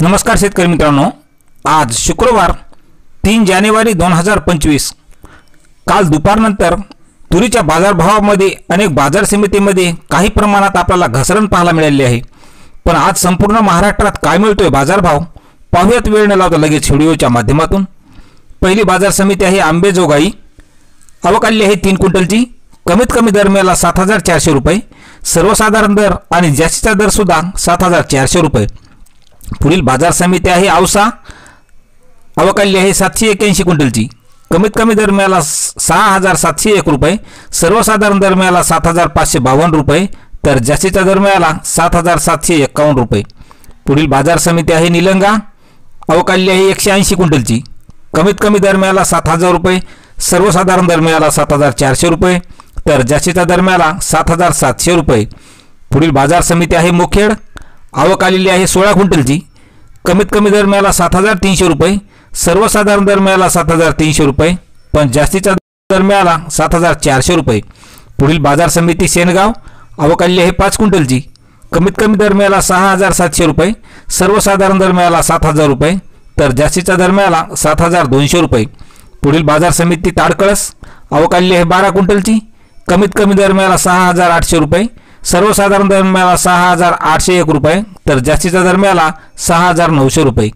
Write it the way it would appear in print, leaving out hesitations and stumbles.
नमस्कार शेतकरी मित्रांनो, आज शुक्रवार 3 जानेवारी 2025 काल दुपारनंतर तुरीच्या बाजारभावामध्ये अनेक बाजार समितीमध्ये काही प्रमाणात आपल्याला घसरण पाहायला मिळाली आहे। पण आज संपूर्ण महाराष्ट्रात काय मिळतोय बाजारभाव पाहूयात वेळ न लावता लगेच व्हिडिओच्या माध्यमातून। पहिली बाजार समिती आहे आंबेजोगाई। आवक आली आहे 3 क्विंटलची। कमीत कमी दर मिळाला 7400 रुपये, सर्वसाधारण दर आणि जास्तीचा दर सुद्धा 7400 रुपये। पुढील बाजार समिती आहे औसा। आवक आली आहे 781 क्विंटलची। कमीत कमी दर मिळाला 6701 रुपये, सर्वसाधारण दर मिळाला 7552 रुपये, तर जास्तीचा दर मिळाला 7751 रुपये। पुढील बाजार समिती आहे निलंगा। आवक आली आहे 180 क्विंटलची। कमीत कमी दर मिळाला 7000 रुपये, सर्वसाधारण दर मिळाला 7400 रुपये, तर जास्तीचा दर मिळाला 7700 रुपये। पुढील बाजार समिती आहे मुखेड। आवक आलेली आहे 16 क्विंटलची। कमीत कमी दर मिळाला 7300 रुपये, सर्वसाधारण दर मिळाला 7300 रुपये, पण जास्तीचा दर मिळाला 7400 रुपये। पुढील बाजार समिती सेनगाव। आवक आलेली आहे 5 क्विंटलची। कमीत कमी दर मिळाला 6700 रुपये, सर्वसाधारण दर मिळाला 7000 रुपये, तर जास्तीचा दर मिळाला 7200 रुपये। पुढील बाजार समिती ताडकळस। आवक आलेली आहे 12 क्विंटलची। कमीत कमी दर मिळाला 6800 रुपये, सर्वसाधारण दर मिळाला 6801 रुपये, तर जास्तीचा दर मिळाला 6900 रुपये।